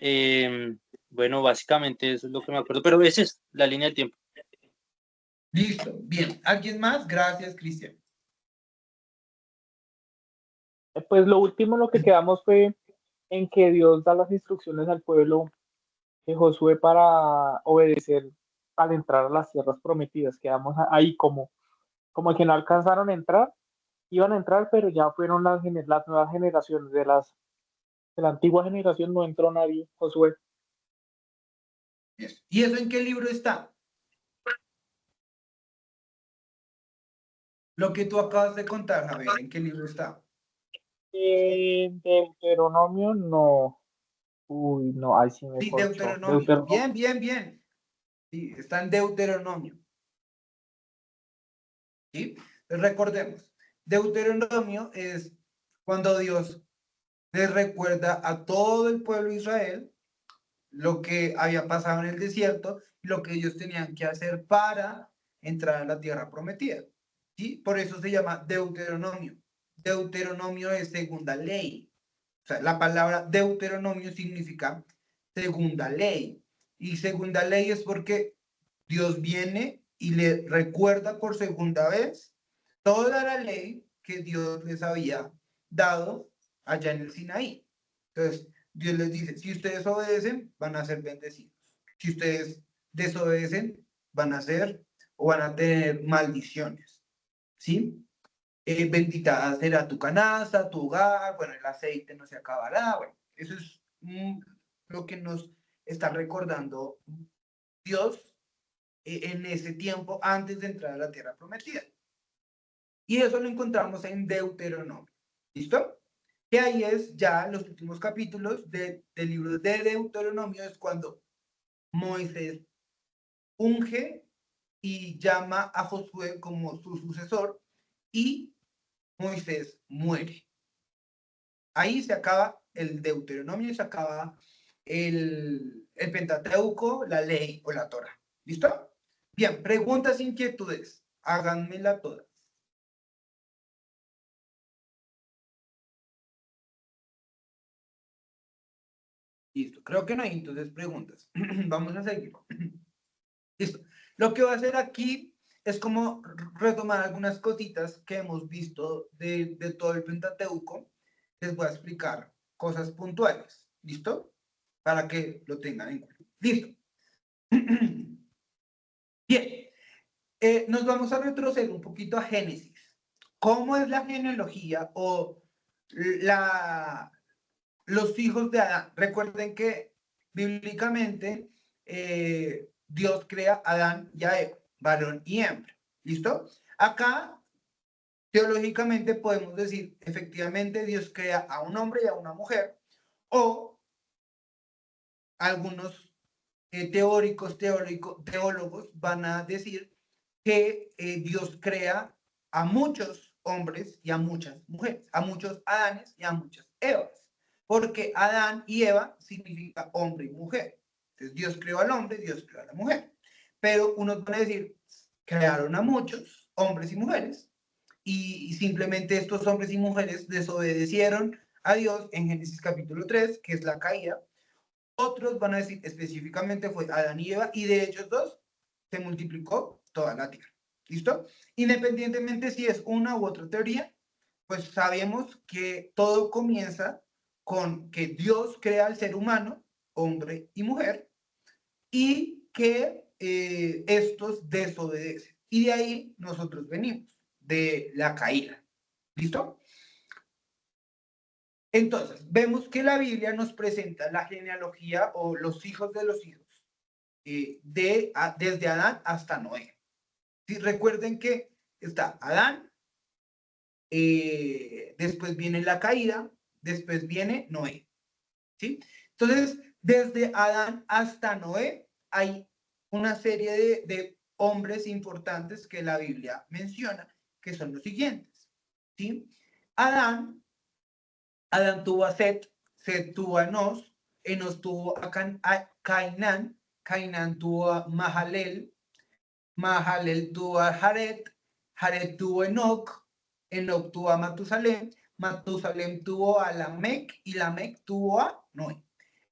Em, bueno, básicamente eso es lo que me acuerdo, pero esa es la línea de tiempo. Listo, bien. ¿Alguien más? Gracias, Cristian. Pues lo último en lo que quedamos fue en que Dios da las instrucciones al pueblo de Josué para obedecer al entrar a las tierras prometidas. Quedamos ahí como que no alcanzaron a entrar, iban a entrar, pero ya fueron las nuevas generaciones de la antigua generación, no entró nadie, Josué. Yes. ¿Y eso en qué libro está? Lo que tú acabas de contar, Javier, ¿en qué libro está? Deuteronomio no. Uy, no, ahí sí me Sí, corchó. Deuteronomio. Deuteronomio. Bien, bien, bien. Sí, está en Deuteronomio. ¿Sí? Entonces, recordemos, Deuteronomio es cuando Dios les recuerda a todo el pueblo de Israel lo que había pasado en el desierto, lo que ellos tenían que hacer para entrar a la tierra prometida. ¿Sí? Por eso se llama Deuteronomio. Deuteronomio es segunda ley. O sea, la palabra Deuteronomio significa segunda ley. Y segunda ley es porque Dios viene y le recuerda por segunda vez toda la ley que Dios les había dado allá en el Sinaí. Entonces, Dios les dice, si ustedes obedecen, van a ser bendecidos. Si ustedes desobedecen, van a ser o van a tener maldiciones. ¿Sí? Bendita será tu canasta, tu hogar, bueno, el aceite no se acabará, bueno, eso es lo que nos está recordando Dios en ese tiempo antes de entrar a la tierra prometida. Y eso lo encontramos en Deuteronomio. ¿Listo? Que ahí es ya los últimos capítulos del libro de Deuteronomio, es cuando Moisés unge y llama a Josué como su sucesor y Moisés muere. Ahí se acaba el Deuteronomio y se acaba el Pentateuco, la ley o la Torah. ¿Listo? Bien, preguntas, inquietudes. Háganmela todas. Listo, creo que no hay entonces preguntas. Vamos a seguir. Listo. Lo que voy a hacer aquí es como retomar algunas cositas que hemos visto de todo el Pentateuco. Les voy a explicar cosas puntuales. ¿Listo? Para que lo tengan en cuenta. Listo. Bien. Nos vamos a retroceder un poquito a Génesis. ¿Cómo es la genealogía o la, los hijos de Adán? Recuerden que bíblicamente Dios crea a Adán y a Eva, varón y hembra. ¿Listo? Acá, teológicamente podemos decir, efectivamente Dios crea a un hombre y a una mujer, o algunos teólogos van a decir que Dios crea a muchos hombres y a muchas mujeres, a muchos Adanes y a muchas Evas, porque Adán y Eva significa hombre y mujer. Entonces Dios creó al hombre, Dios creó a la mujer. Pero unos van a decir, crearon a muchos hombres y mujeres y simplemente estos hombres y mujeres desobedecieron a Dios en Génesis capítulo 3, que es la caída. Otros van a decir específicamente fue Adán y Eva, y de ellos dos se multiplicó toda la tierra. ¿Listo? Independientemente si es una u otra teoría, pues sabemos que todo comienza con que Dios crea al ser humano, hombre y mujer, y que estos desobedecen. Y de ahí nosotros venimos, de la caída. ¿Listo? Entonces, vemos que la Biblia nos presenta la genealogía o los hijos de los hijos desde Adán hasta Noé. ¿Sí? Recuerden que está Adán, después viene la caída, después viene Noé. ¿Sí? Entonces, desde Adán hasta Noé hay una serie de hombres importantes que la Biblia menciona, que son los siguientes. ¿Sí? Adán, Adán tuvo a Set, Set tuvo a Enos tuvo a Cainán, Cainán tuvo a Mahalel, Mahalel tuvo a Jared, Jared tuvo a Enoch, Enoch tuvo a Matusalem, Matusalem tuvo a Lamec y Lamec tuvo a Noé.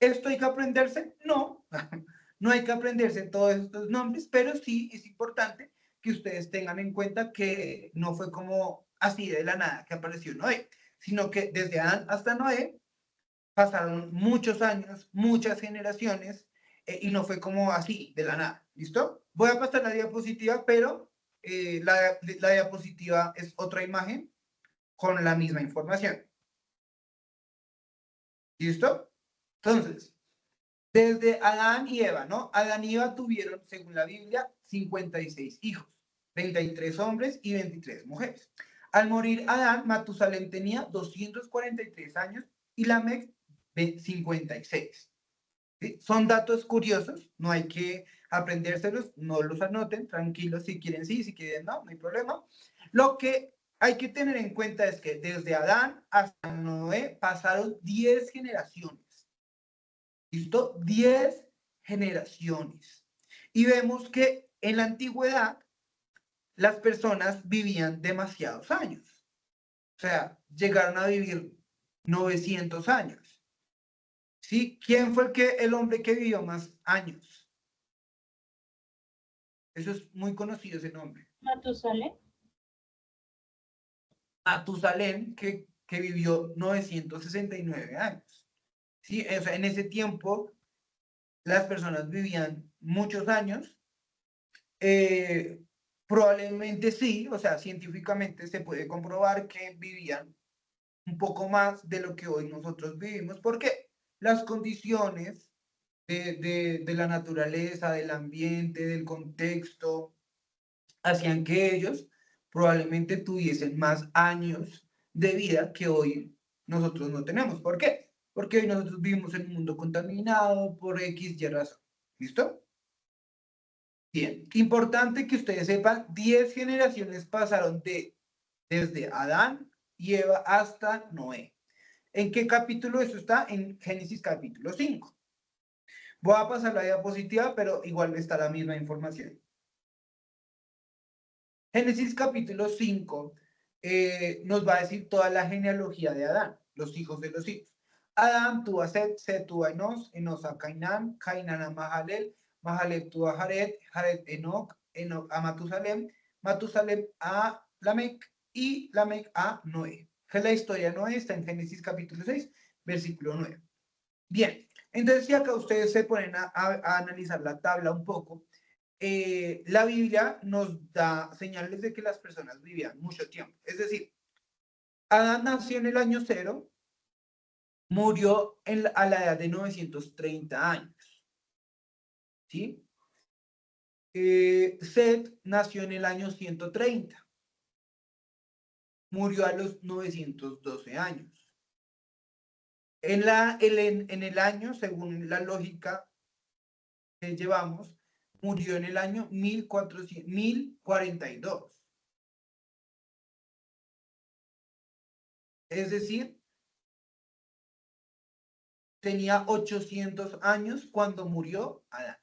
¿Esto hay que aprenderse? No, no hay que aprenderse todos estos nombres, pero sí es importante que ustedes tengan en cuenta que no fue como así de la nada que apareció Noé, sino que desde Adán hasta Noé pasaron muchos años, muchas generaciones, y no fue como así de la nada. ¿Listo? Voy a pasar la diapositiva, pero la diapositiva es otra imagen con la misma información. ¿Listo? Entonces, desde Adán y Eva, ¿no? Adán y Eva tuvieron, según la Biblia, 56 hijos, 33 hombres y 23 mujeres. Al morir Adán, Matusalén tenía 243 años y Lamec 56. ¿Sí? Son datos curiosos, no hay que aprendérselos, no los anoten, tranquilos, si quieren sí, si quieren no, no hay problema. Lo que hay que tener en cuenta es que desde Adán hasta Noé pasaron 10 generaciones. ¿Listo? 10 generaciones. Y vemos que en la antigüedad las personas vivían demasiados años. O sea, llegaron a vivir 900 años. ¿Sí? ¿Quién fue el hombre que vivió más años? Eso es muy conocido ese nombre. Matusalén. Matusalén, que vivió 969 años. ¿Sí? O sea, en ese tiempo las personas vivían muchos años. Probablemente sí, o sea, científicamente se puede comprobar que vivían un poco más de lo que hoy nosotros vivimos, porque las condiciones de la naturaleza, del ambiente, del contexto, hacían que ellos probablemente tuviesen más años de vida que hoy nosotros no tenemos. ¿Por qué? Porque hoy nosotros vivimos en un mundo contaminado por X y razón. ¿Listo? Bien, importante que ustedes sepan, 10 generaciones pasaron desde Adán y Eva hasta Noé. ¿En qué capítulo eso está? En Génesis capítulo 5. Voy a pasar la diapositiva, pero igual está la misma información. Génesis capítulo 5 nos va a decir toda la genealogía de Adán, los hijos de los hijos. Adán tuvo a Set, Set tuvo a Enos, Enos a Cainán, Cainán a Mahalel, Mahalel tuvo a Jared, Jared Enoc, Enoc a Matusalem, Matusalem a Lamec y Lamec a Noé. Que la historia de Noé está en Génesis capítulo 6, versículo 9. Bien, entonces si acá ustedes se ponen a analizar la tabla un poco, la Biblia nos da señales de que las personas vivían mucho tiempo. Es decir, Adán nació en el año 0, murió a la edad de 930 años. ¿Sí? Set nació en el año 130, murió a los 912 años. En el año, según la lógica que llevamos, murió en el año 1042. Es decir, tenía 800 años cuando murió Adán.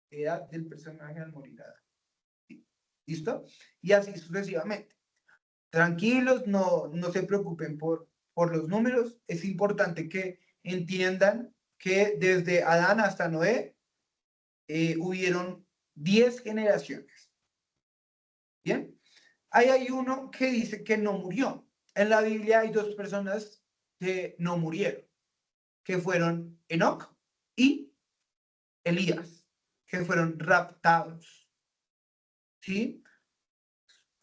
Edad del personaje al morir Adán. ¿Listo? Y así sucesivamente. Tranquilos, no se preocupen por los números. Es importante que entiendan que desde Adán hasta Noé hubieron 10 generaciones. ¿Bien? Ahí hay uno que dice que no murió. En la Biblia hay dos personas que no murieron, que fueron Enoc y Elías, que fueron raptados. ¿Sí?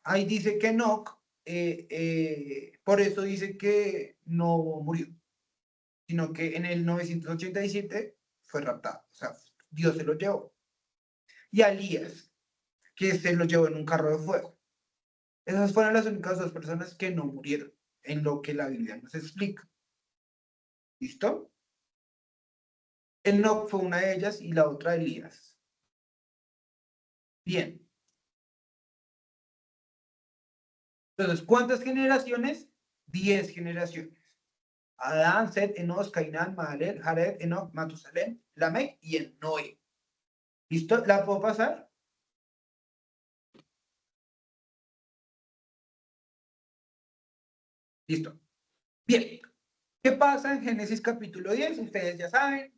Ahí dice que Enoc, por eso dice que no murió, sino que en el 987 fue raptado. O sea, Dios se lo llevó. Y a Elías, que se lo llevó en un carro de fuego. Esas fueron las únicas dos personas que no murieron, en lo que la Biblia nos explica. ¿Listo? Enoc fue una de ellas y la otra Elías. Bien. Entonces, ¿cuántas generaciones? 10 generaciones. Adán, Set, Enos, Cainán, Mahalet, Jared, Enoc, Matusalén, Lamec y en Noé. ¿Listo? ¿La puedo pasar? Listo. Bien. ¿Qué pasa en Génesis capítulo 10? Ustedes ya saben,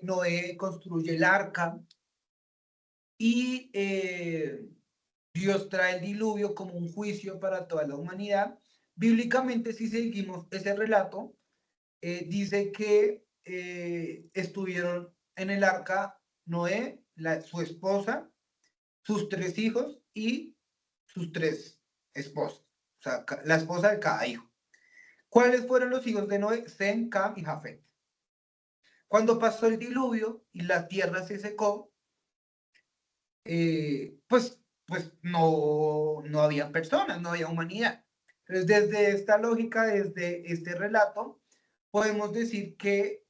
Noé construye el arca y Dios trae el diluvio como un juicio para toda la humanidad. Bíblicamente, si seguimos ese relato, dice que estuvieron en el arca Noé, su esposa, sus 3 hijos y sus 3 esposas, o sea, la esposa de cada hijo. ¿Cuáles fueron los hijos de Noé? Sem, Cam y Jafet. Cuando pasó el diluvio y la tierra se secó, pues no había personas, no había humanidad. Entonces, desde esta lógica, desde este relato, podemos decir que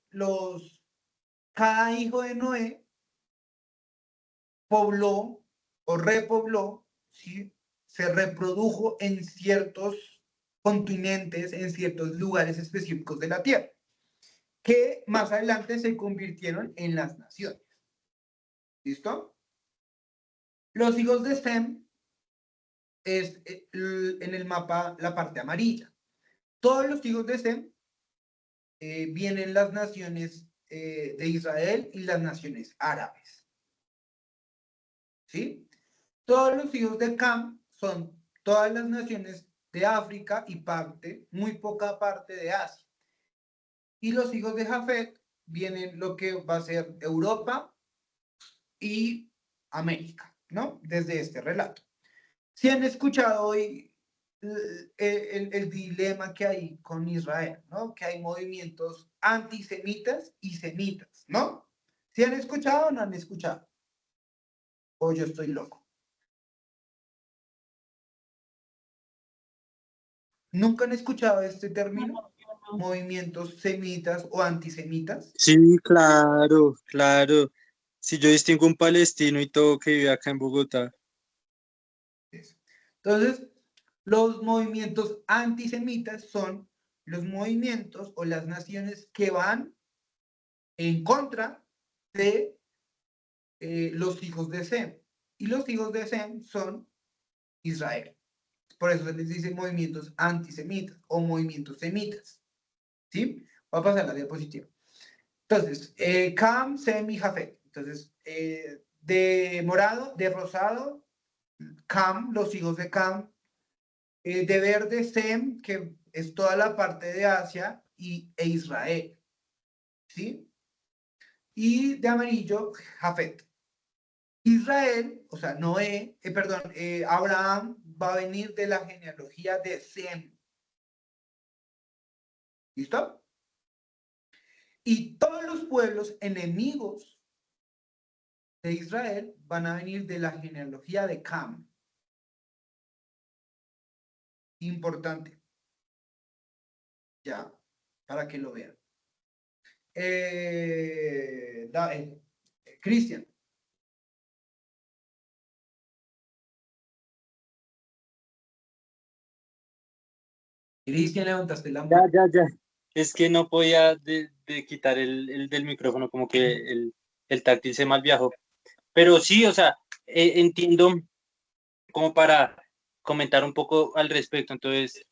cada hijo de Noé pobló o repobló, ¿sí? Se reprodujo en ciertos continentes, en ciertos lugares específicos de la tierra, que más adelante se convirtieron en las naciones. ¿Listo? Los hijos de Sem es en el mapa la parte amarilla. Todos los hijos de Sem vienen las naciones de Israel y las naciones árabes. ¿Sí? Todos los hijos de Cam son todas las naciones de África y muy poca parte de Asia. Y los hijos de Jafet vienen lo que va a ser Europa y América, ¿no? Desde este relato. Si han escuchado hoy el dilema que hay con Israel, ¿no? Que hay movimientos antisemitas y semitas, ¿no? ¿Si han escuchado o no han escuchado? O yo estoy loco. ¿Nunca han escuchado este término? Movimientos semitas o antisemitas. Sí, claro, claro. Si yo distingo un palestino y todo que vive acá en Bogotá. Entonces, los movimientos antisemitas son los movimientos o las naciones que van en contra de los hijos de Sem. Y los hijos de Sem son Israel. Por eso se les dice movimientos antisemitas o movimientos semitas. ¿Sí? Va a pasar la diapositiva. Entonces, Cam, Sem y Jafet. Entonces, de morado, de rosado, Cam, los hijos de Cam. De verde, Sem, que es toda la parte de Asia, e Israel. ¿Sí? Y de amarillo, Jafet. Israel, o sea, Noé, perdón, Abraham va a venir de la genealogía de Sem. ¿Listo? Y todos los pueblos enemigos de Israel van a venir de la genealogía de Cam. Importante. Ya, para que lo vean. Cristian. Cristian, levantaste la mano. Ya. Es que no podía de quitar el del micrófono, como que el táctil se mal viajó. Pero sí, o sea, entiendo como para comentar un poco al respecto. Entonces,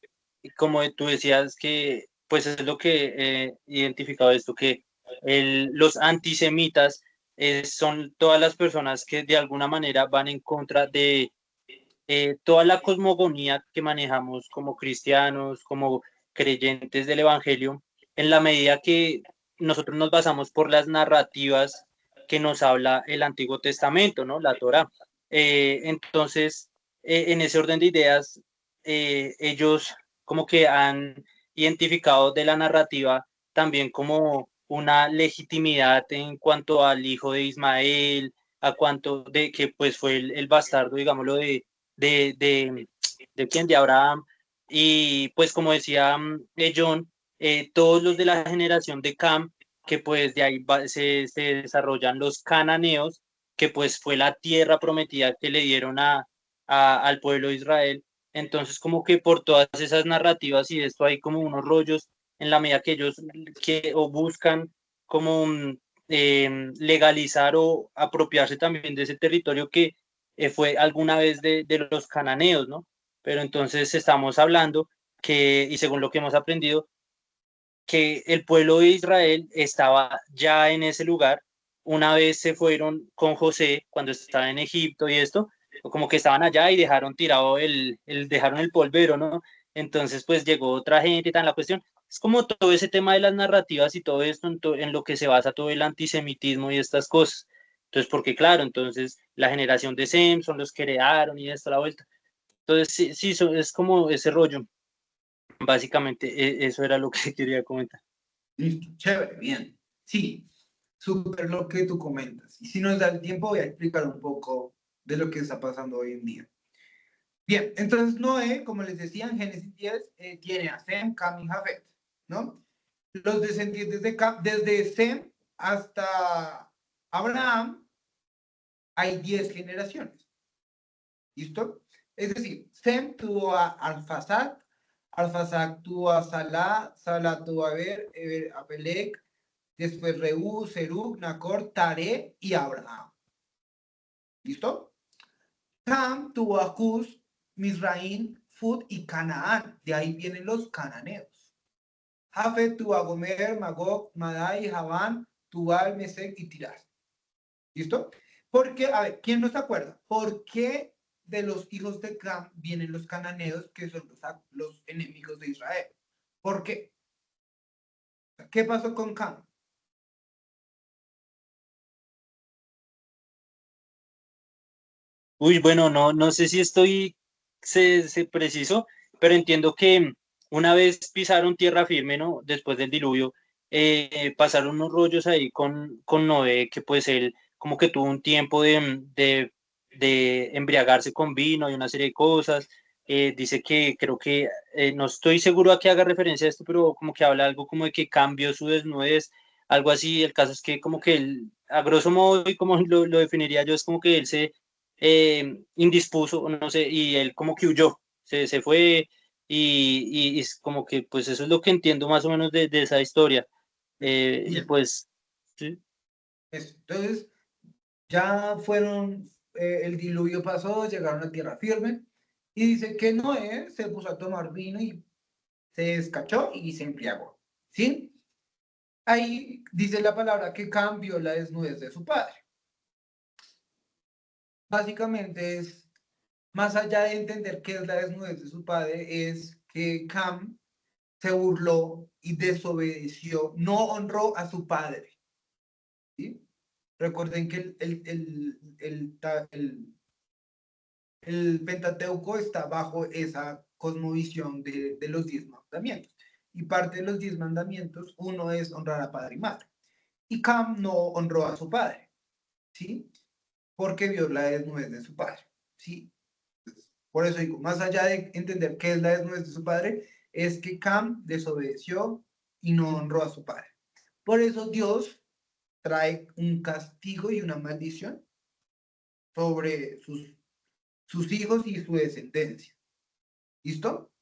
como tú decías que, pues es lo que he identificado esto, que los antisemitas son todas las personas que de alguna manera van en contra de toda la cosmogonía que manejamos como cristianos, como creyentes del Evangelio, en la medida que nosotros nos basamos por las narrativas que nos habla el Antiguo Testamento, ¿no? La Torá. Entonces, en ese orden de ideas, ellos como que han identificado de la narrativa también como una legitimidad en cuanto al hijo de Ismael, a cuanto de que pues fue el bastardo, digámoslo, de, de, de quién, de Abraham. Y pues como decía John, todos los de la generación de Cam, que pues de ahí se desarrollan los cananeos, que pues fue la tierra prometida que le dieron al pueblo de Israel. Entonces como que por todas esas narrativas y esto hay como unos rollos en la medida que ellos o buscan como legalizar o apropiarse también de ese territorio que fue alguna vez de los cananeos, ¿no? Pero entonces estamos hablando que, y según lo que hemos aprendido, que el pueblo de Israel estaba ya en ese lugar. Una vez se fueron con José cuando estaba en Egipto y esto, como que estaban allá y dejaron tirado dejaron el polvero, ¿no? Entonces, pues llegó otra gente y tal. La cuestión es como todo ese tema de las narrativas y todo esto en lo que se basa todo el antisemitismo y estas cosas. Entonces, porque claro, entonces la generación de Sem son los que heredaron y esto a la vuelta. Entonces, sí, sí, es como ese rollo. Básicamente, eso era lo que quería comentar. Listo, chévere, bien. Sí, súper lo que tú comentas. Y si nos da el tiempo, voy a explicar un poco de lo que está pasando hoy en día. Bien, entonces Noé, como les decía en Génesis 10, tiene a Sem, Cam y Jafet, ¿no? Los descendientes de Cam, desde Sem hasta Abraham, hay 10 generaciones. ¿Listo? Es decir, Sem tuvo a Arfaxad, Arfaxad tuvo a Salah, Salah tuvo a Eber a Pelec, después Reú, Serug, Nacor, Tare y Abraham. ¿Listo? Cam tuvo a Cus, Misraín, Fud y Canaán. De ahí vienen los cananeos. Jafet tuvo a Gomer, Magog, Madai, Javán, Tubal, Mesec y Tiras. ¿Listo? Porque, a ver, ¿quién no se acuerda? ¿Por qué de los hijos de Cam vienen los cananeos, que son los enemigos de Israel? ¿Por qué? ¿Qué pasó con Cam? Uy, bueno, no sé si estoy se preciso, pero entiendo que una vez pisaron tierra firme, ¿no? Después del diluvio, pasaron unos rollos ahí con Noé, que pues él como que tuvo un tiempo de embriagarse con vino y una serie de cosas. Dice que creo que, no estoy seguro a qué haga referencia a esto, pero como que habla algo como de que cambió su desnudez, algo así. El caso es que como que él, a grosso modo, y como lo definiría yo, es como que él se indispuso, no sé, y él como que huyó, se fue y es como que pues eso es lo que entiendo más o menos de esa historia. Y Bien. pues, sí. Entonces, ya fueron, el diluvio pasó, llegaron a tierra firme, y dice que Noé se puso a tomar vino y se descachó y se embriagó, ¿sí? Ahí dice la palabra que cambió la desnudez de su padre. Básicamente es, más allá de entender qué es la desnudez de su padre, es que Cam se burló y desobedeció, no honró a su padre, ¿sí? Recuerden que el Pentateuco está bajo esa cosmovisión de los 10 mandamientos. Y parte de los 10 mandamientos, uno es honrar a padre y madre. Y Cam no honró a su padre, ¿sí? Porque vio la desnudez de su padre, ¿sí? Por eso digo, más allá de entender qué es la desnudez de su padre, es que Cam desobedeció y no honró a su padre. Por eso Dios trae un castigo y una maldición sobre sus hijos y su descendencia. ¿Listo?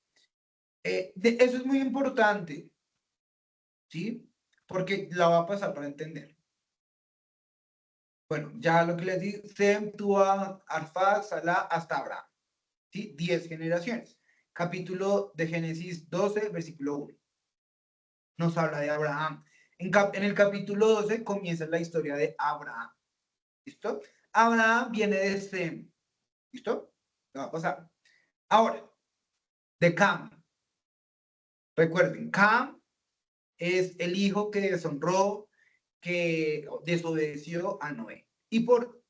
Eso es muy importante, ¿sí? Porque la va a pasar para entender. Bueno, ya lo que les di, Sem, Tua, Arfad, Salah, hasta Abraham, ¿sí? 10 generaciones. Capítulo de Génesis 12, versículo 1. Nos habla de Abraham. En el capítulo 12 comienza la historia de Abraham. ¿Listo? Abraham viene de Sem. ¿Listo? Lo va a pasar. Ahora, de Cam. Recuerden, Cam es el hijo que deshonró, que desobedeció a Noé. Y por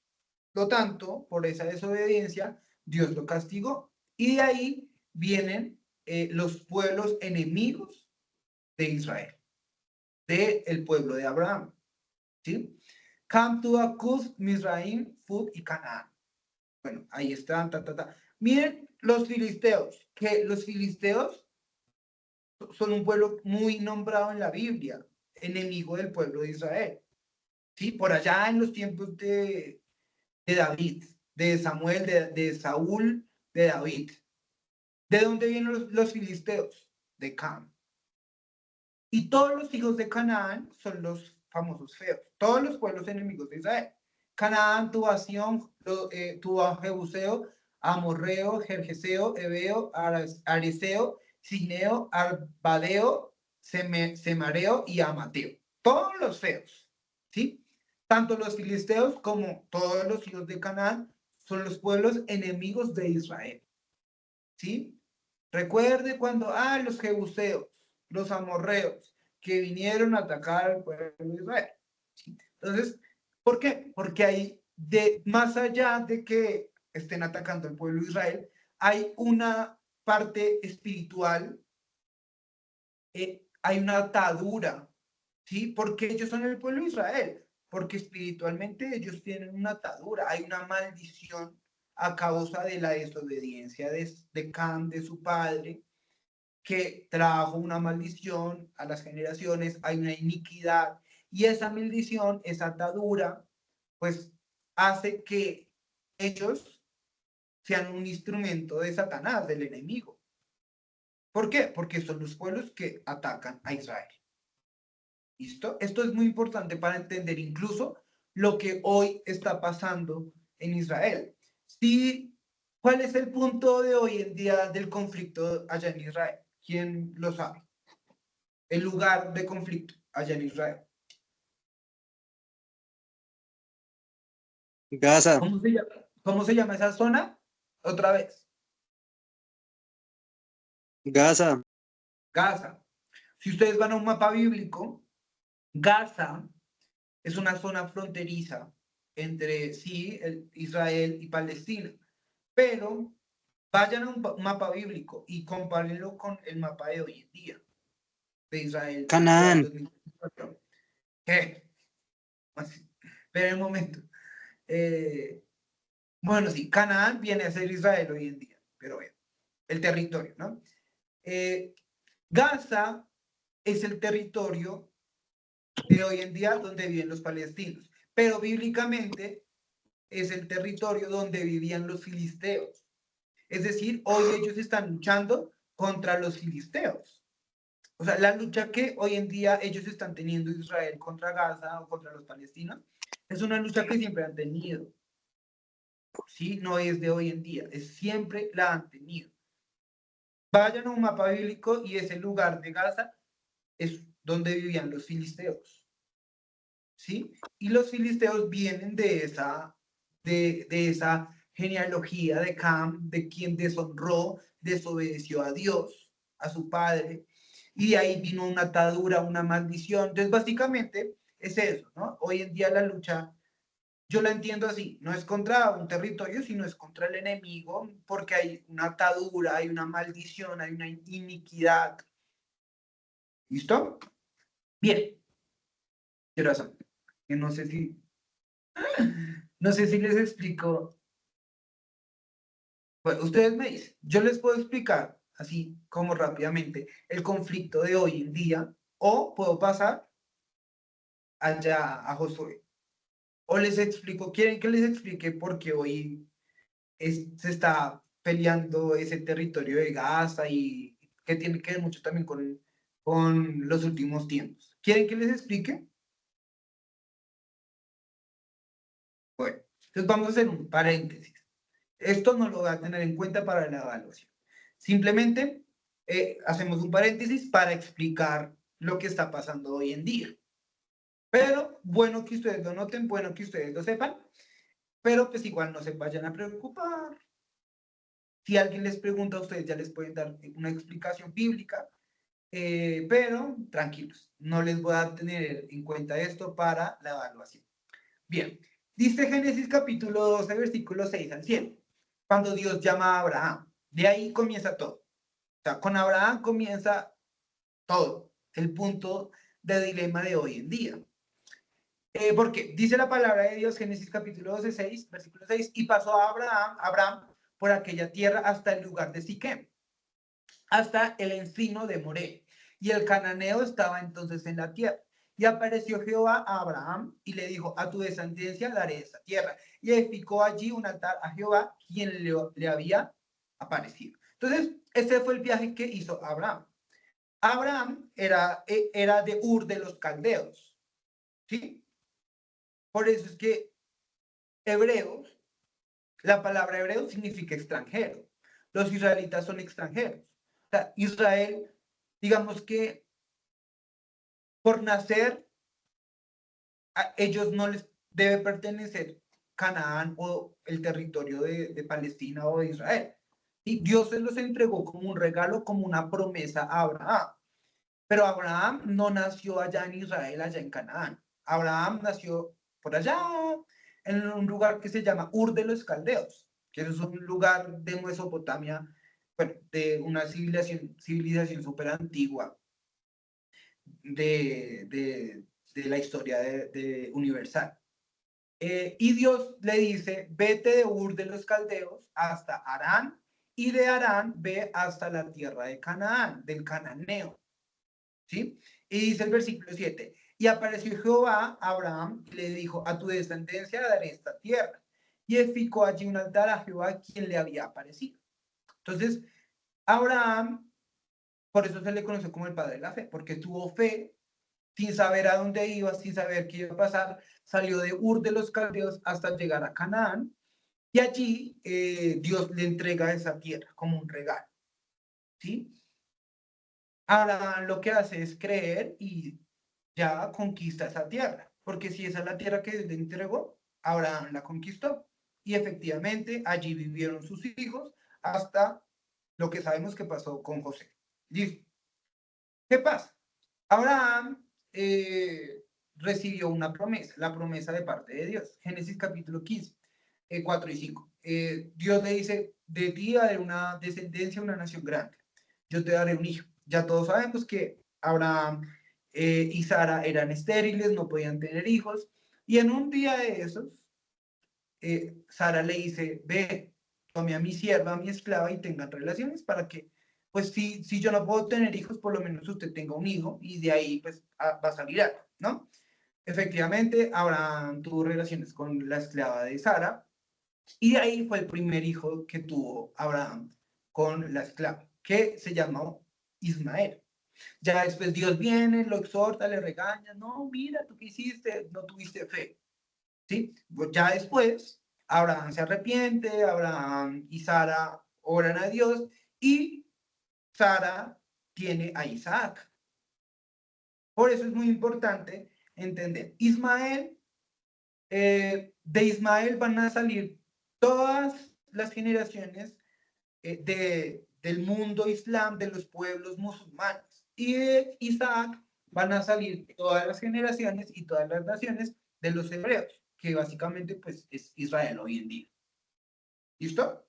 lo tanto, por esa desobediencia, Dios lo castigó. Y de ahí vienen los pueblos enemigos de Israel, del pueblo de Abraham. ¿Sí? Cam, Tua, Cus, Misraim, Fud y Canaán. Bueno, ahí están, Miren los filisteos, que los filisteos son un pueblo muy nombrado en la Biblia, enemigo del pueblo de Israel. ¿Sí? Por allá en los tiempos de David, de Samuel, de Saúl, de David. ¿De dónde vienen los filisteos? De Cam. Y todos los hijos de Canaán son los famosos feos. Todos los pueblos enemigos de Israel. Canaán tuvo a Sión, tuvo a Jebuseo, Amorreo, Jerjeseo, Ebeo, Areseo, Sineo, Arbadeo, Semareo y Amateo. Todos los feos, ¿sí? Tanto los filisteos como todos los hijos de Canaán son los pueblos enemigos de Israel, ¿sí? Recuerde cuando, los jebuseos, los amorreos, que vinieron a atacar al pueblo de Israel. ¿Sí? Entonces, ¿por qué? Porque hay, más allá de que estén atacando al pueblo de Israel, hay una parte espiritual, hay una atadura, ¿sí? Porque ellos son el pueblo de Israel, porque espiritualmente ellos tienen una atadura, hay una maldición a causa de la desobediencia de Cam, de su padre, que trajo una maldición a las generaciones, hay una iniquidad, y esa maldición, esa atadura, pues hace que ellos sean un instrumento de Satanás, del enemigo. ¿Por qué? Porque son los pueblos que atacan a Israel. ¿Listo? Esto es muy importante para entender incluso lo que hoy está pasando en Israel. Sí, ¿cuál es el punto de hoy en día del conflicto allá en Israel? ¿Quién lo sabe? El lugar de conflicto allá en Israel. Gaza, ¿Cómo se llama esa zona? Otra vez. Gaza, Gaza. Si ustedes van a un mapa bíblico, Gaza es una zona fronteriza entre sí, Israel y Palestina. Pero vayan a un mapa bíblico y compárenlo con el mapa de hoy en día, de Israel actual Canaán, 2024. ¿Qué? Espera un momento. Bueno, sí, Canaán viene a ser Israel hoy en día, pero bueno, el territorio, ¿no? Gaza es el territorio de hoy en día donde viven los palestinos, pero bíblicamente es el territorio donde vivían los filisteos. Es decir, hoy ellos están luchando contra los filisteos. O sea, la lucha que hoy en día ellos están teniendo Israel contra Gaza o contra los palestinos es una lucha que siempre han tenido. Sí, no es de hoy en día, es siempre la han tenido. Vayan a un mapa bíblico y ese lugar de Gaza es donde vivían los filisteos. ¿Sí? Y los filisteos vienen de esa genealogía de Cam, de quien deshonró, desobedeció a Dios, a su padre, y de ahí vino una atadura, una maldición. Entonces, básicamente es eso, ¿no? Hoy en día la lucha, yo la entiendo así, no es contra un territorio, sino es contra el enemigo, porque hay una atadura, hay una maldición, hay una iniquidad. ¿Listo? Bien. ¿Qué razón? Que no sé si les explico. Bueno, ustedes me dicen, yo les puedo explicar así como rápidamente el conflicto de hoy en día, o puedo pasar allá a Josué. O les explico, ¿quieren que les explique por qué hoy se está peleando ese territorio de Gaza y que tiene que ver mucho también con los últimos tiempos? ¿Quieren que les explique? Bueno, entonces vamos a hacer un paréntesis. Esto no lo voy a tener en cuenta para la evaluación. Simplemente hacemos un paréntesis para explicar lo que está pasando hoy en día. Pero bueno que ustedes lo noten, bueno que ustedes lo sepan, pero pues igual no se vayan a preocupar. Si alguien les pregunta a ustedes, ya les pueden dar una explicación bíblica, pero tranquilos, no les voy a tener en cuenta esto para la evaluación. Bien, dice Génesis capítulo 12, versículo 6 al 7, cuando Dios llama a Abraham. De ahí comienza todo. O sea, con Abraham comienza todo, el punto de dilema de hoy en día. Porque dice la palabra de Dios, Génesis capítulo 12, 6, versículo 6, y pasó a Abraham por aquella tierra hasta el lugar de Siquem, hasta el encino de Moré. Y el cananeo estaba entonces en la tierra. Y apareció Jehová a Abraham y le dijo, a tu descendencia daré esta tierra. Y edificó allí un altar a Jehová, quien le había aparecido. Entonces, ese fue el viaje que hizo Abraham. Abraham era de Ur de los Caldeos, ¿sí? Por eso es que hebreos, la palabra hebreo significa extranjero. Los israelitas son extranjeros. O sea, Israel, digamos que por nacer, a ellos no les debe pertenecer Canaán o el territorio de Palestina o de Israel. Y Dios se los entregó como un regalo, como una promesa a Abraham. Pero Abraham no nació allá en Israel, allá en Canaán. Abraham nació por allá, en un lugar que se llama Ur de los Caldeos, que es un lugar de Mesopotamia, bueno, de una civilización súper antigua de la historia universal. Y Dios le dice, vete de Ur de los Caldeos hasta Harán, y de Harán ve hasta la tierra de Canaán, del cananeo. ¿Sí? Y dice el versículo 7, y apareció Jehová a Abraham y le dijo, a tu descendencia daré esta tierra. Y edificó allí un altar a Jehová, quien le había aparecido. Entonces, Abraham, por eso se le conoce como el padre de la fe, porque tuvo fe sin saber a dónde iba, sin saber qué iba a pasar, salió de Ur de los Caldeos hasta llegar a Canaán, y allí Dios le entrega esa tierra como un regalo. ¿Sí? Ahora lo que hace es creer y ya conquista esa tierra, porque si esa es la tierra que le entregó, Abraham la conquistó. Y efectivamente allí vivieron sus hijos hasta lo que sabemos que pasó con José. ¿Listo? ¿Qué pasa? Abraham recibió una promesa, la promesa de parte de Dios. Génesis capítulo 15, 4 y 5. Dios le dice, de ti haré una descendencia, una nación grande. Yo te daré un hijo. Ya todos sabemos que Abraham y Sara eran estériles, no podían tener hijos. Y en un día de esos, Sara le dice, ve, tome a mi sierva, a mi esclava y tengan relaciones para que, pues si yo no puedo tener hijos, por lo menos usted tenga un hijo y de ahí pues va a salir algo, ¿no? Efectivamente, Abraham tuvo relaciones con la esclava de Sara y de ahí fue el primer hijo que tuvo Abraham con la esclava, que se llamó Ismael. Ya después Dios viene, lo exhorta, le regaña, no, mira, tú qué hiciste, no tuviste fe. ¿Sí? Ya después, Abraham se arrepiente, Abraham y Sara oran a Dios y Sara tiene a Isaac. Por eso es muy importante entender. De Ismael van a salir todas las generaciones del mundo islam, de los pueblos musulmanes. Y de Isaac van a salir todas las generaciones y todas las naciones de los hebreos, que básicamente pues es Israel hoy en día. ¿Listo?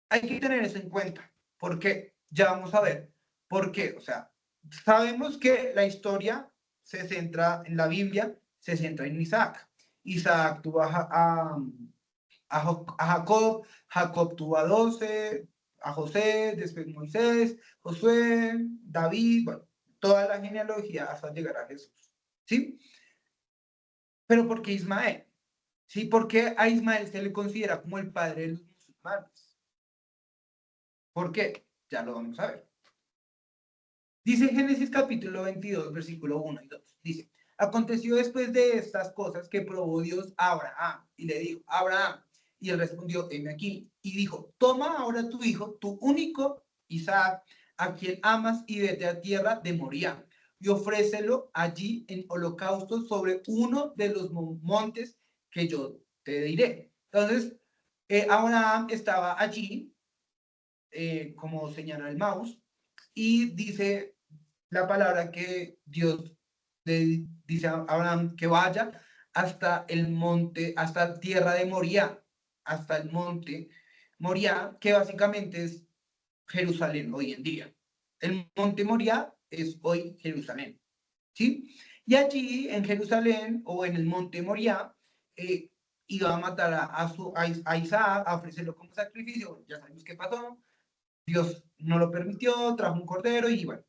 Hay que tener eso en cuenta. ¿Por qué? Ya vamos a ver. ¿Por qué? O sea, sabemos que la historia se centra en la Biblia, se centra en Isaac. Isaac tuvo a Jacob, Jacob tuvo a 12, a José, después Moisés, Josué, David, bueno, toda la genealogía hasta llegar a Jesús. ¿Sí? Pero ¿por qué Ismael? ¿Sí? ¿Por qué a Ismael se le considera como el padre de los musulmanes? ¿Por qué? Ya lo vamos a ver. Dice Génesis capítulo 22, versículo 1 y 2. Dice, aconteció después de estas cosas que probó Dios a Abraham y le dijo, Abraham, y él respondió, heme aquí, y dijo, toma ahora tu hijo, tu único Isaac, a quien amas, y vete a tierra de Moriah, y ofrécelo allí en holocausto sobre uno de los montes que yo te diré. Entonces, Abraham estaba allí, como señala el mouse, y dice la palabra que Dios le dice a Abraham que vaya hasta el monte, hasta la tierra de Moriah, hasta el monte Moriah, que básicamente es Jerusalén hoy en día. El monte Moriah es hoy Jerusalén, ¿sí? Y allí en Jerusalén o en el monte Moriah iba a matar a Isaac, a ofrecerlo como sacrificio. Ya sabemos qué pasó. Dios no lo permitió, trajo un cordero y bueno,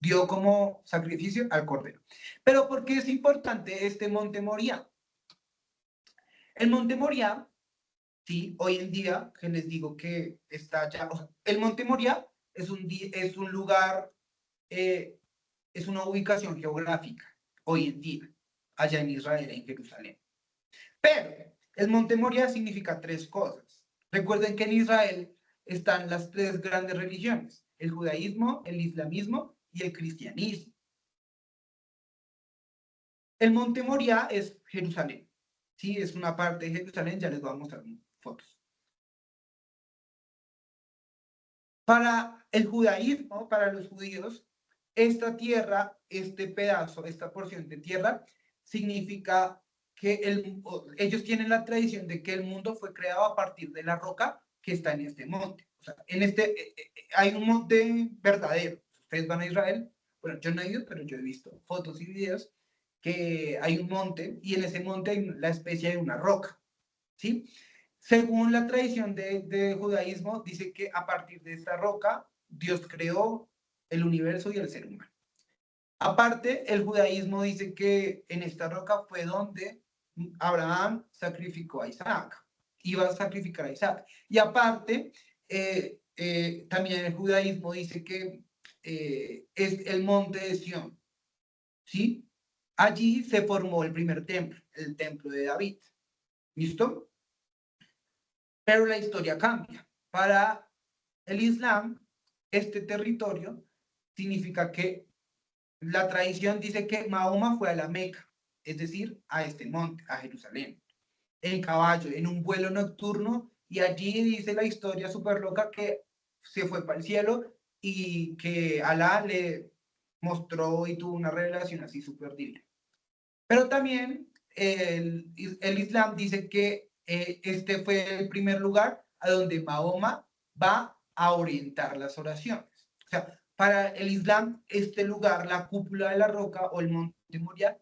dio como sacrificio al cordero. Pero ¿por qué es importante este monte Moriah? El monte Moriah, sí, hoy en día, que les digo que está ya, el monte Moriah es un lugar, es una ubicación geográfica hoy en día, allá en Israel, en Jerusalén. Pero el monte Moriah significa tres cosas. Recuerden que en Israel están las tres grandes religiones, el judaísmo, el islamismo y el cristianismo. El monte Moriah es Jerusalén. Sí, es una parte de Jerusalén, ya les voy a mostrar fotos. Para el judaísmo, para los judíos, esta tierra, este pedazo, esta porción de tierra, significa que ellos tienen la tradición de que el mundo fue creado a partir de la roca que está en este monte. O sea, hay un monte verdadero. Ustedes van a Israel, bueno, yo no he ido, pero yo he visto fotos y videos que hay un monte y en ese monte hay la especie de una roca, ¿sí? Según la tradición de judaísmo, dice que a partir de esta roca, Dios creó el universo y el ser humano. Aparte, el judaísmo dice que en esta roca fue donde Abraham sacrificó a Isaac, iba a sacrificar a Isaac. Y aparte, también el judaísmo dice que es el monte de Sión, ¿sí? Allí se formó el primer templo, el templo de David. ¿Listo? Pero la historia cambia. Para el Islam, este territorio significa que la tradición dice que Mahoma fue a la Meca, es decir, a este monte, a Jerusalén, en caballo, en un vuelo nocturno, y allí dice la historia súper loca que se fue para el cielo y que Alá le mostró y tuvo una revelación así súper divina. Pero también el Islam dice que este fue el primer lugar a donde Mahoma va a orientar las oraciones. O sea, para el Islam, este lugar, la cúpula de la roca o el monte Moriah,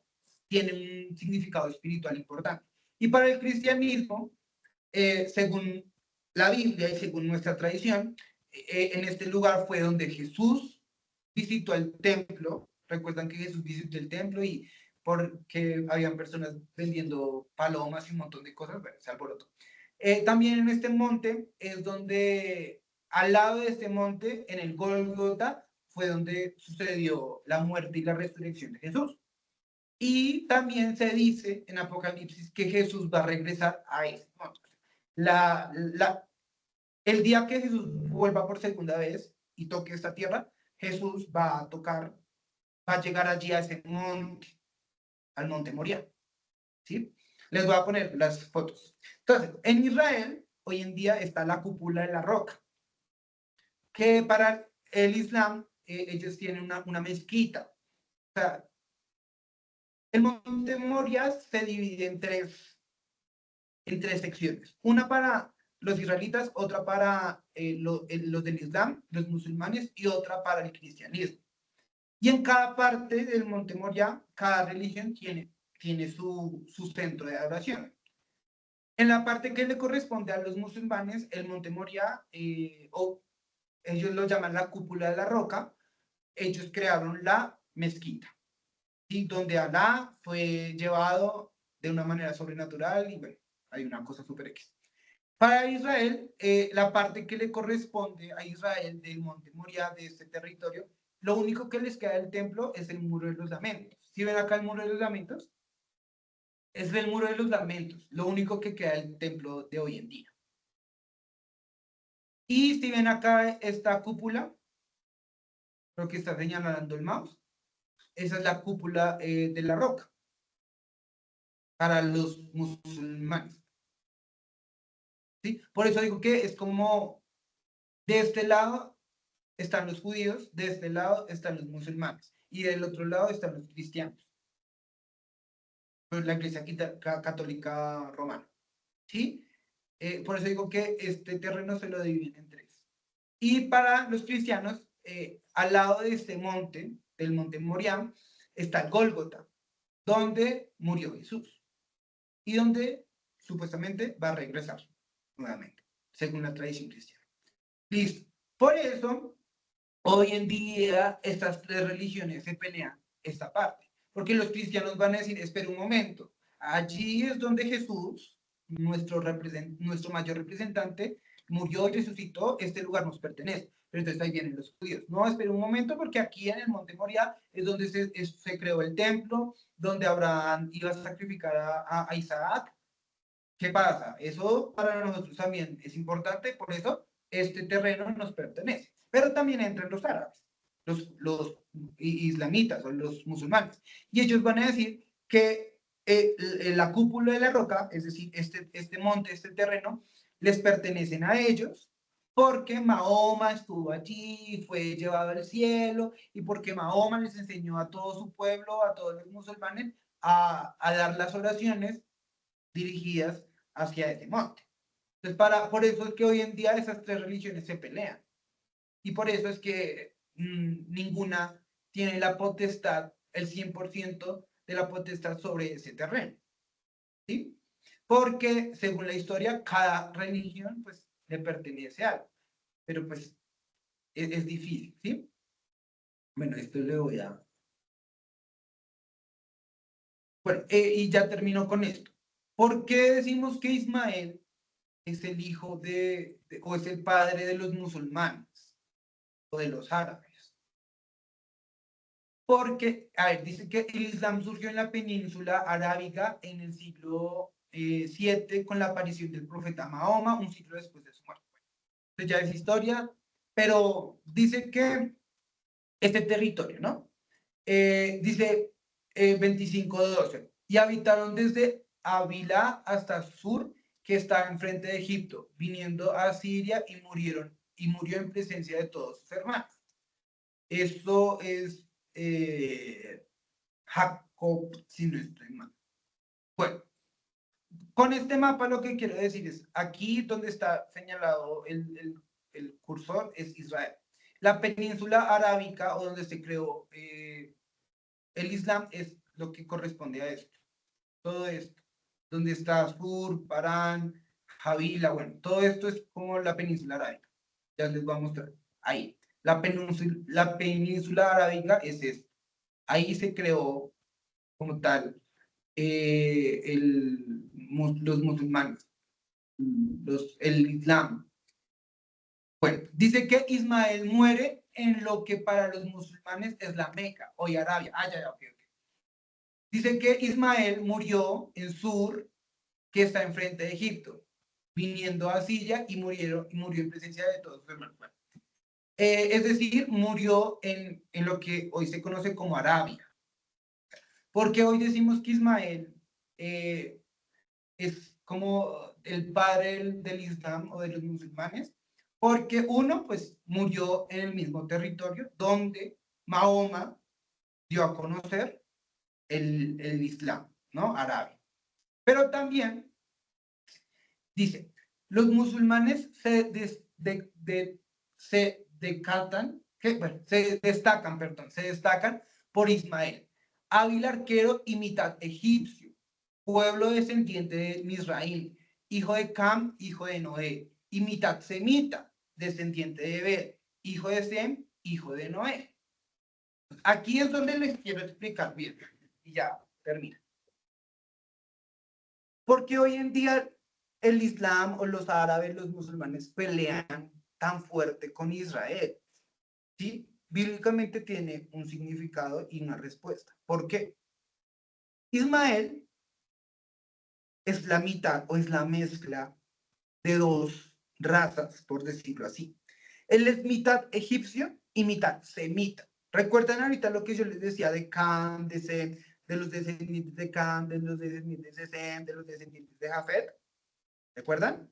tiene un significado espiritual importante. Y para el cristianismo, según la Biblia y según nuestra tradición, en este lugar fue donde Jesús visitó el templo. Recuerdan que Jesús visitó el templo y porque habían personas vendiendo palomas y un montón de cosas, bueno, se alborotó. También en este monte es donde, al lado de este monte, en el Gólgota, fue donde sucedió la muerte y la resurrección de Jesús. Y también se dice en Apocalipsis que Jesús va a regresar a ese monte. El día que Jesús vuelva por segunda vez y toque esta tierra, Jesús va a llegar allí a ese monte, al monte Moriah, ¿sí? Les voy a poner las fotos. Entonces, en Israel, hoy en día está la cúpula de la roca, que para el Islam, ellos tienen una mezquita. O sea, el monte Moriah se divide en tres secciones. Una para los israelitas, otra para los del Islam, los musulmanes, y otra para el cristianismo. Y en cada parte del monte Moriah, cada religión tiene su centro de adoración. En la parte que le corresponde a los musulmanes, el monte Moriah, o ellos lo llaman la cúpula de la roca, ellos crearon la mezquita, ¿sí? Donde Alá fue llevado de una manera sobrenatural y bueno, hay una cosa súper X. Para Israel, la parte que le corresponde a Israel del monte Moriah, de este territorio, lo único que les queda del templo es el muro de los lamentos. ¿Sí ven acá el muro de los lamentos? Es el muro de los lamentos, lo único que queda del templo de hoy en día. Y si ven acá esta cúpula, lo que está señalando el mouse, esa es la cúpula de la roca para los musulmanes. ¿Sí? Por eso digo que es como de este lado están los judíos, de este lado están los musulmanes y del otro lado están los cristianos. Pues la Iglesia Católica Romana. ¿Sí? Por eso digo que este terreno se lo dividen en tres. Y para los cristianos, al lado de este monte, del monte Moriah, está el Gólgota, donde murió Jesús y donde supuestamente va a regresar nuevamente, según la tradición cristiana. Listo. Por eso, hoy en día, estas tres religiones se pelean esta parte, porque los cristianos van a decir, espera un momento, allí es donde Jesús, nuestro mayor representante, murió y resucitó, este lugar nos pertenece. Pero entonces ahí vienen los judíos. No, espera un momento, porque aquí en el monte Moriah es donde se creó el templo, donde Abraham iba a sacrificar a Isaac. ¿Qué pasa? Eso para nosotros también es importante, por eso este terreno nos pertenece. Pero también entran los árabes, los islamitas o los musulmanes. Y ellos van a decir que la cúpula de la roca, es decir, este monte, este terreno, les pertenecen a ellos, porque Mahoma estuvo allí, fue llevado al cielo, y porque Mahoma les enseñó a todo su pueblo, a todos los musulmanes, a dar las oraciones dirigidas hacia ese monte. Entonces, por eso es que hoy en día esas tres religiones se pelean. Y por eso es que ninguna tiene la potestad, el 100% de la potestad sobre ese terreno. ¿Sí? Porque según la historia, cada religión pues le pertenece a algo. Pero pues es difícil, ¿sí? Bueno, esto le voy a... Bueno, y ya termino con esto. ¿Por qué decimos que Ismael es el hijo o es el padre de los musulmanes o de los árabes? Porque, a ver, dice que el Islam surgió en la península arábiga en el siglo VII con la aparición del profeta Mahoma, un siglo después de su muerte. Entonces ya es historia, pero dice que este territorio, ¿no? Dice 25:12, y habitaron desde Avila hasta Sur, que está enfrente de Egipto, viniendo a Siria y murió en presencia de todos sus hermanos. Esto es Jacob, si no estoy mal. Bueno, con este mapa lo que quiero decir es, aquí donde está señalado el cursor es Israel. La península arábica, o donde se creó el Islam, es lo que corresponde a esto. Todo esto, donde está Sur, Parán, Javila, bueno, todo esto es como la península arábica. Ya les voy a mostrar. Ahí. La península arábica es esto. Ahí se creó como tal los musulmanes, el Islam. Bueno, dice que Ismael muere en lo que para los musulmanes es la Meca, hoy Arabia. Ya, ok. Dice que Ismael murió en Sur, que está enfrente de Egipto, viniendo a Siria y murió en presencia de todos sus hermanos. Bueno, es decir, murió en lo que hoy se conoce como Arabia. Porque hoy decimos que Ismael es como el padre del Islam o de los musulmanes, porque uno, pues, murió en el mismo territorio donde Mahoma dio a conocer el Islam, ¿no? Arabia. Pero también dice, los musulmanes se destacan por Ismael, hábil arquero y mitad egipcio, pueblo descendiente de Misraín, hijo de Cam, hijo de Noé, y mitad semita, descendiente de Bet, hijo de Sem, hijo de Noé. Aquí es donde les quiero explicar bien, y ya termino. Porque hoy en día el Islam o los árabes, los musulmanes pelean tan fuerte con Israel. ¿Sí? Bíblicamente tiene un significado y una respuesta. ¿Por qué? Ismael es la mitad o es la mezcla de dos razas, por decirlo así. Él es mitad egipcio y mitad semita. ¿Recuerdan ahorita lo que yo les decía de Cam, de Sem, de los descendientes de Cam, de los descendientes de Sem, de los descendientes de Jafet? ¿Recuerdan?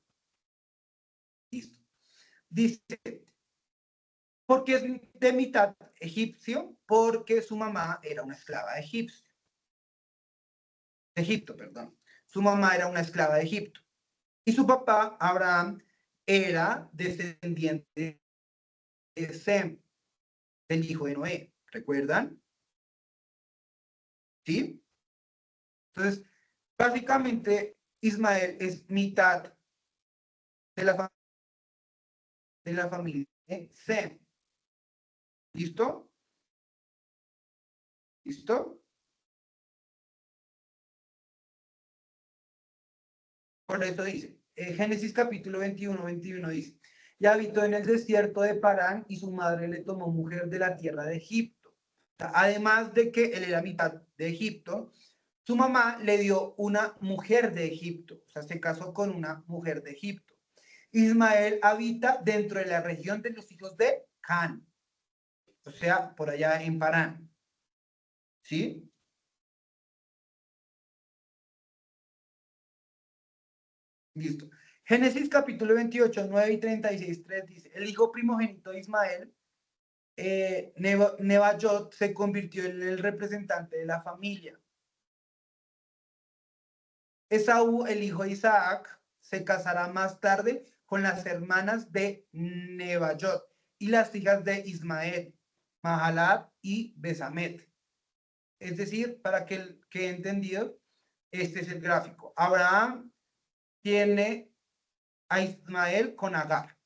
Listo. Dice, porque es de mitad egipcio, porque su mamá era una esclava de Egipto, perdón. Su mamá era una esclava de Egipto. Y su papá, Abraham, era descendiente de Sem, del hijo de Noé. ¿Recuerdan? ¿Sí? Entonces, básicamente, Ismael es mitad de la familia de Sem. ¿Listo? ¿Listo? Por eso dice, Génesis capítulo 21 dice, y habitó en el desierto de Parán y su madre le tomó mujer de la tierra de Egipto. Además de que él era mitad de Egipto, su mamá le dio una mujer de Egipto, o sea, se casó con una mujer de Egipto. Ismael habita dentro de la región de los hijos de Can, o sea, por allá en Parán. ¿Sí? Listo. Génesis capítulo 28, 9 y 36, 3 dice, el hijo primogénito de Ismael, Nebajot, se convirtió en el representante de la familia. Esaú, el hijo de Isaac, se casará más tarde con las hermanas de Nebajot y las hijas de Ismael, Mahalat y Besamet. Es decir, para que he entendido, este es el gráfico. Abraham tiene a Ismael con Agar.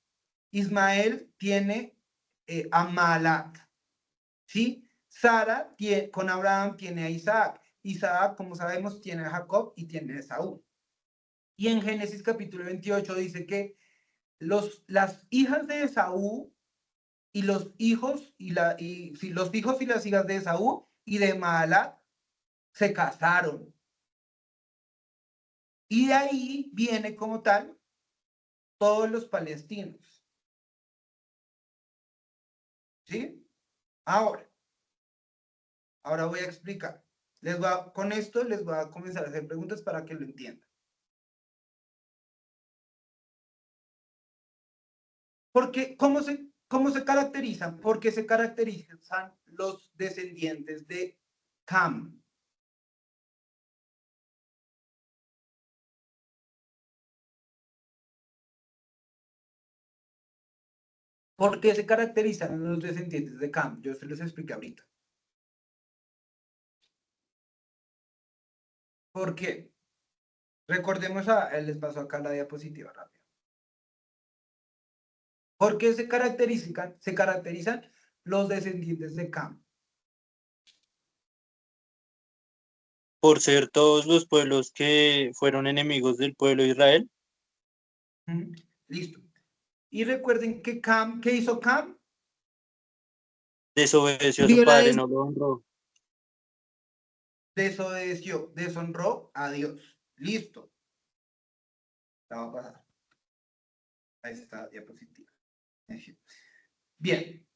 Ismael tiene a Mahalat. ¿Sí? Sara con Abraham tiene a Isaac. Isaac, como sabemos, tiene a Jacob y tiene a Esaú. Y en Génesis capítulo 28 dice que las hijas de Esaú y los hijos los hijos y las hijas de Esaú y de Mahalat se casaron. Y de ahí viene como tal todos los palestinos. ¿Sí? Ahora voy a explicar. Con esto les voy a comenzar a hacer preguntas para que lo entiendan. Porque, ¿cómo se caracterizan? Porque se caracterizan los descendientes de Cam. ¿Por qué se caracterizan los descendientes de Cam? Yo se los expliqué ahorita. ¿Por qué? Recordemos, les paso acá la diapositiva rápida. ¿Por qué se caracterizan los descendientes de Cam? Por ser todos los pueblos que fueron enemigos del pueblo de Israel. Listo. Y recuerden que Cam, ¿qué hizo Cam? Desobedeció a su padre, no lo honró. Desobedeció, deshonró a Dios. Listo. La va a pasar. Ahí está, diapositiva. Bien.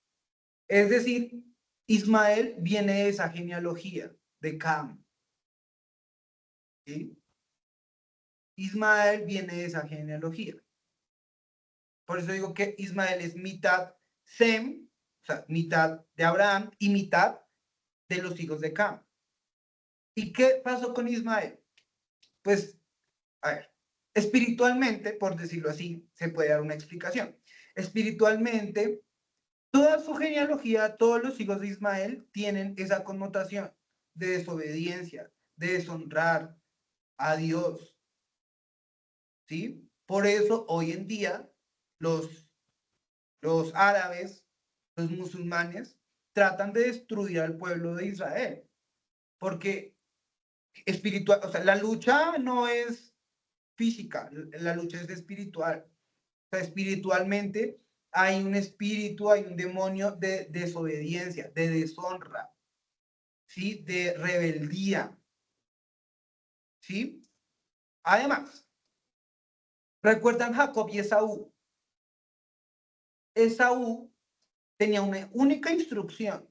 Es decir, Ismael viene de esa genealogía de Cam. ¿Sí? Ismael viene de esa genealogía. Por eso digo que Ismael es mitad Sem, o sea, mitad de Abraham y mitad de los hijos de Cam. ¿Y qué pasó con Ismael? Pues, a ver, espiritualmente, por decirlo así, se puede dar una explicación. Espiritualmente, toda su genealogía, todos los hijos de Ismael tienen esa connotación de desobediencia, de deshonrar a Dios. ¿Sí? Por eso hoy en día los árabes, los musulmanes, tratan de destruir al pueblo de Israel, porque espiritual, o sea, la lucha no es física, la lucha es espiritual. O sea, espiritualmente hay un espíritu, hay un demonio de desobediencia, de deshonra, ¿sí? De rebeldía, ¿sí? Además, ¿recuerdan Jacob y Esaú? Esaú tenía una única instrucción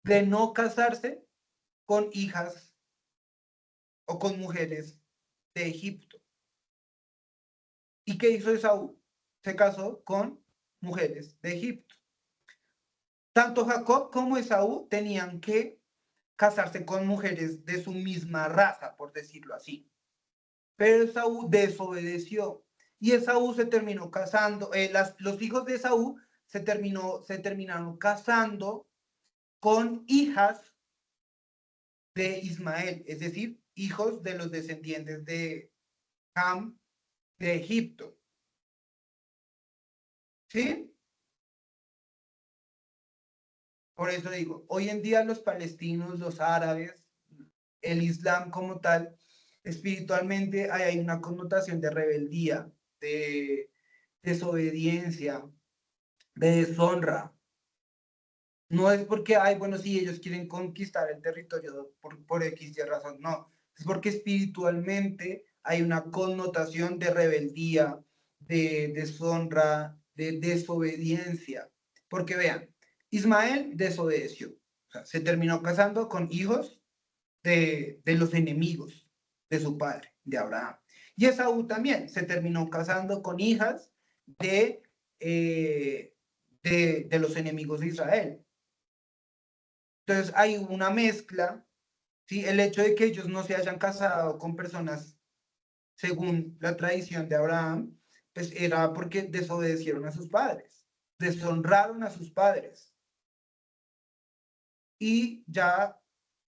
de no casarse con hijas o con mujeres de Egipto. ¿Y qué hizo Esaú? Se casó con mujeres de Egipto. Tanto Jacob como Esaú tenían que casarse con mujeres de su misma raza, por decirlo así. Pero Esaú desobedeció y Esaú se terminó casando, los hijos de Esaú se terminaron casando con hijas de Ismael, es decir, hijos de los descendientes de Ham de Egipto. ¿Sí? Por eso digo, hoy en día los palestinos, los árabes, el Islam como tal, espiritualmente hay una connotación de rebeldía, de desobediencia, de deshonra. No es porque, bueno, sí, ellos quieren conquistar el territorio por X y razón, no. Es porque espiritualmente hay una connotación de rebeldía, de deshonra, de desobediencia. Porque vean, Ismael desobedeció. O sea, se terminó casando con hijos de los enemigos de su padre. de Abraham. Y Esaú también se terminó casando con hijas de, de los enemigos de Israel. Entonces hay una mezcla, ¿sí? El hecho de que ellos no se hayan casado con personas según la tradición de Abraham, pues era porque desobedecieron a sus padres, deshonraron a sus padres. Y ya,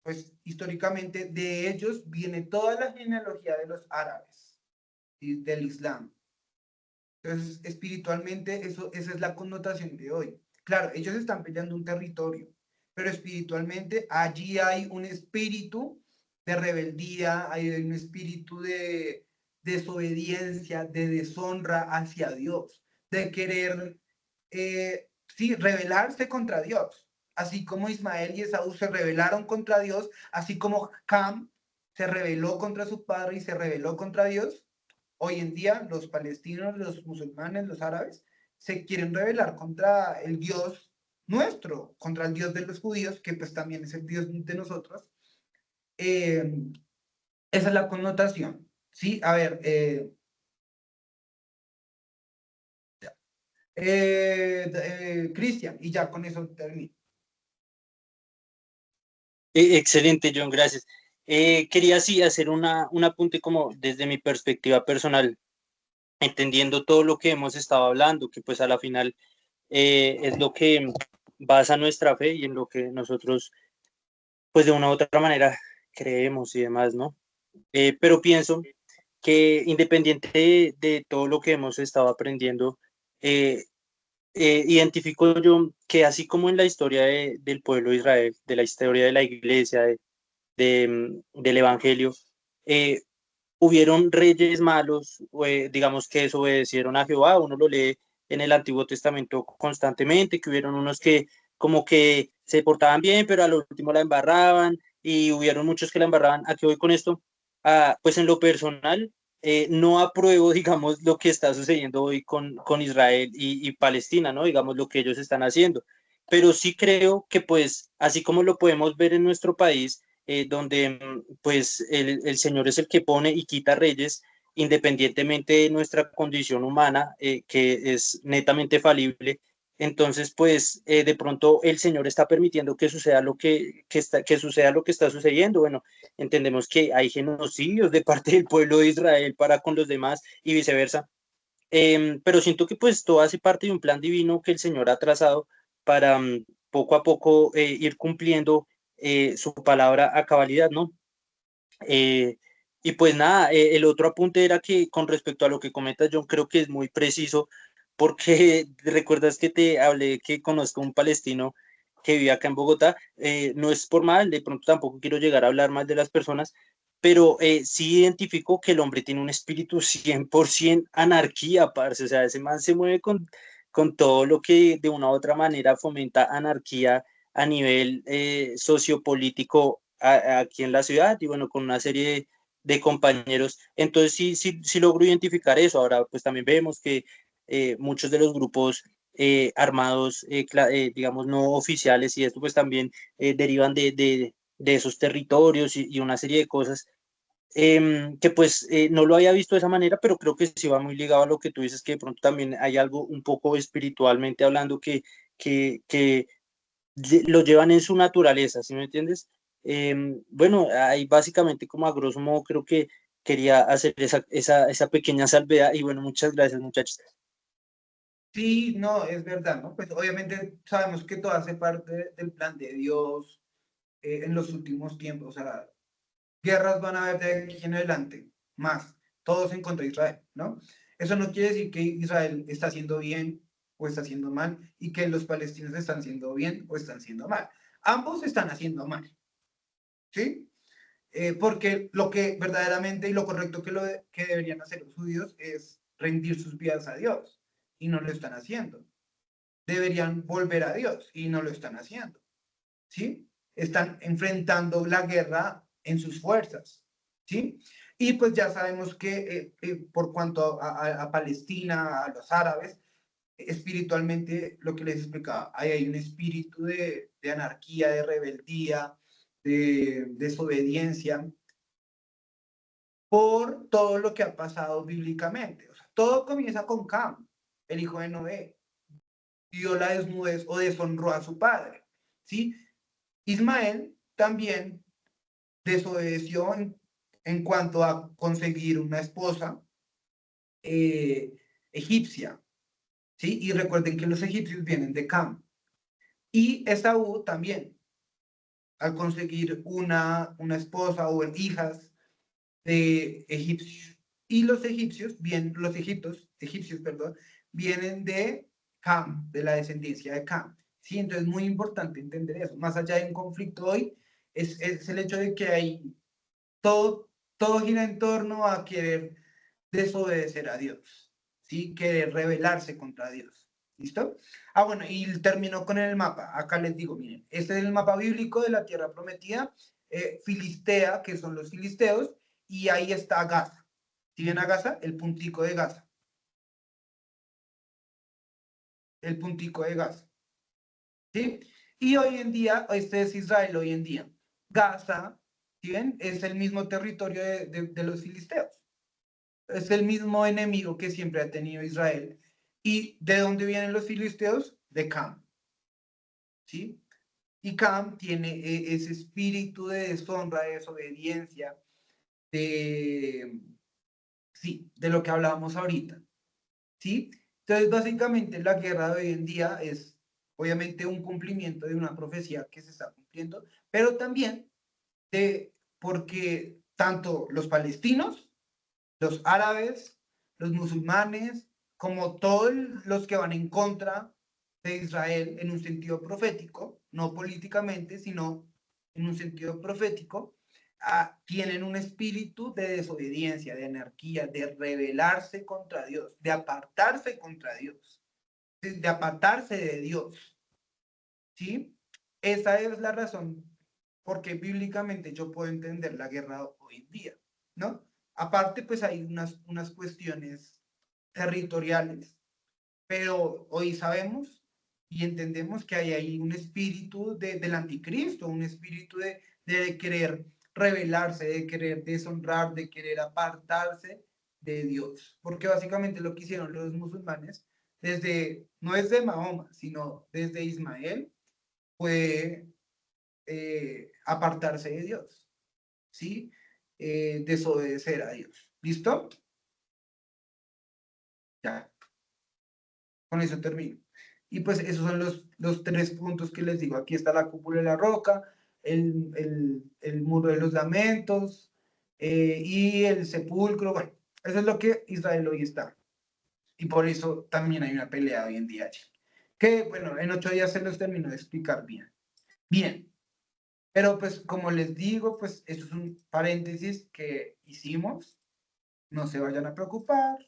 pues históricamente de ellos viene toda la genealogía de los árabes y del Islam. Entonces, espiritualmente, esa es la connotación de hoy. Claro, ellos están peleando un territorio, pero espiritualmente allí hay un espíritu de rebeldía, hay un espíritu de desobediencia, de deshonra hacia Dios, de querer, sí, rebelarse contra Dios. Así como Ismael y Esaú se rebelaron contra Dios, así como Cam se rebeló contra su padre y se rebeló contra Dios, hoy en día los palestinos, los musulmanes, los árabes, se quieren rebelar contra el Dios nuestro, contra el Dios de los judíos, que pues también es el Dios de nosotros. Esa es la connotación, ¿sí? A ver, Cristian, y ya con eso termino. Excelente, John, gracias. Quería sí hacer un apunte como desde mi perspectiva personal, entendiendo todo lo que hemos estado hablando, que pues a la final es lo que basa nuestra fe y en lo que nosotros pues de una u otra manera creemos y demás, ¿no? Pero pienso que independiente de todo lo que hemos estado aprendiendo, eh, identifico yo que así como en la historia del pueblo de Israel, de la historia de la iglesia, del evangelio, eh, hubieron reyes malos, digamos que desobedecieron a Jehová, uno lo lee en el Antiguo Testamento constantemente, que hubieron unos que como que se portaban bien, pero a lo último la embarraban, y hubieron muchos que la embarraban. ¿A qué voy con esto? Pues en lo personal, no apruebo, digamos, lo que está sucediendo hoy con Israel y Palestina, ¿no? Digamos, lo que ellos están haciendo. Pero sí creo que, pues, así como lo podemos ver en nuestro país, donde pues el Señor es el que pone y quita reyes, independientemente de nuestra condición humana, que es netamente falible. Entonces, pues de pronto el Señor está permitiendo que suceda que suceda lo que está sucediendo. Bueno, entendemos que hay genocidios de parte del pueblo de Israel para con los demás y viceversa. Pero siento que pues todo hace parte de un plan divino que el Señor ha trazado para poco a poco ir cumpliendo su palabra a cabalidad, ¿no? Eh, y pues nada, el otro apunte era que con respecto a lo que comentas, yo creo que es muy preciso, porque recuerdas que te hablé que conozco un palestino que vive acá en Bogotá. No es por mal, de pronto tampoco quiero llegar a hablar mal de las personas, pero sí identifico que el hombre tiene un espíritu 100% anarquía, parce. O sea, ese man se mueve con todo lo que de una u otra manera fomenta anarquía a nivel sociopolítico aquí en la ciudad, y bueno, con una serie de compañeros. Entonces sí logro identificar eso. Ahora, pues también vemos que muchos de los grupos armados, digamos, no oficiales y esto, pues también derivan de esos territorios y una serie de cosas que pues no lo había visto de esa manera, pero creo que sí va muy ligado a lo que tú dices, que de pronto también hay algo un poco espiritualmente hablando que lo llevan en su naturaleza, ¿sí me entiendes? Bueno, ahí básicamente como a grosso modo creo que quería hacer esa pequeña salvedad, y bueno, muchas gracias, muchachos. Sí, no, es verdad, ¿no? Pues obviamente sabemos que todo hace parte del plan de Dios en los últimos tiempos. O sea, guerras van a haber de aquí en adelante, más, todos en contra de Israel, ¿no? Eso no quiere decir que Israel está haciendo bien o está haciendo mal, y que los palestinos están haciendo bien o están haciendo mal. Ambos están haciendo mal, ¿sí? Porque lo que verdaderamente y lo correcto que deberían hacer los judíos es rendir sus vidas a Dios, y no lo están haciendo. Deberían volver a Dios y no lo están haciendo, ¿sí? Están enfrentando la guerra en sus fuerzas, ¿sí? Y pues ya sabemos que por cuanto a Palestina, a los árabes, espiritualmente, lo que les explicaba, ahí hay un espíritu de anarquía, de rebeldía, de desobediencia, por todo lo que ha pasado bíblicamente. O sea, todo comienza con Cam, el hijo de Noé. Dio la desnudez o deshonró a su padre, ¿sí? Ismael también desobedeció en cuanto a conseguir una esposa egipcia, ¿sí? Y recuerden que los egipcios vienen de Cam. Y Esaú también, al conseguir una esposa o hijas de egipcios. Y los egipcios, bien, egipcios, perdón, vienen de Cam, de la descendencia de Cam. Sí, entonces es muy importante entender eso. Más allá de un conflicto hoy, es el hecho de que hay todo gira en torno a querer desobedecer a Dios, ¿sí? Querer rebelarse contra Dios. ¿Listo? Ah, bueno, y terminó con el mapa. Acá les digo, miren, este es el mapa bíblico de la tierra prometida, Filistea, que son los filisteos, y ahí está Gaza. ¿Sí ven a Gaza? El puntico de Gaza. El puntico de Gaza. ¿Sí? Y hoy en día, este es Israel hoy en día. Gaza, ¿sí ven? Es el mismo territorio de los filisteos. Es el mismo enemigo que siempre ha tenido Israel. ¿Y de dónde vienen los filisteos? De Cam. ¿Sí? Y Cam tiene ese espíritu de deshonra, de desobediencia, sí, de lo que hablábamos ahorita. ¿Sí? Entonces, básicamente, la guerra de hoy en día es, obviamente, un cumplimiento de una profecía que se está cumpliendo, pero también porque tanto los palestinos, los árabes, los musulmanes, como todos los que van en contra de Israel en un sentido profético, no políticamente, sino en un sentido profético, tienen un espíritu de desobediencia, de anarquía, de rebelarse contra Dios, de apartarse contra Dios, de apartarse de Dios. ¿Sí? Esa es la razón porque bíblicamente yo puedo entender la guerra hoy en día, ¿no? Aparte, pues hay unas cuestiones territoriales, pero hoy sabemos y entendemos que hay ahí un espíritu del anticristo, un espíritu de querer rebelarse, de querer deshonrar, de querer apartarse de Dios, porque básicamente lo que hicieron los musulmanes no es de Mahoma, sino desde Ismael, fue apartarse de Dios, ¿sí? Desobedecer a Dios. ¿Listo? Ya, con eso termino. Y pues esos son los 3 puntos que les digo. Aquí está la cúpula de la roca, el muro de los lamentos y el sepulcro. Bueno, eso es lo que Israel hoy está. Y por eso también hay una pelea hoy en día allí. Que bueno, en 8 días se los termino de explicar bien. Bien, pero pues como les digo, pues eso es un paréntesis que hicimos. No se vayan a preocupar,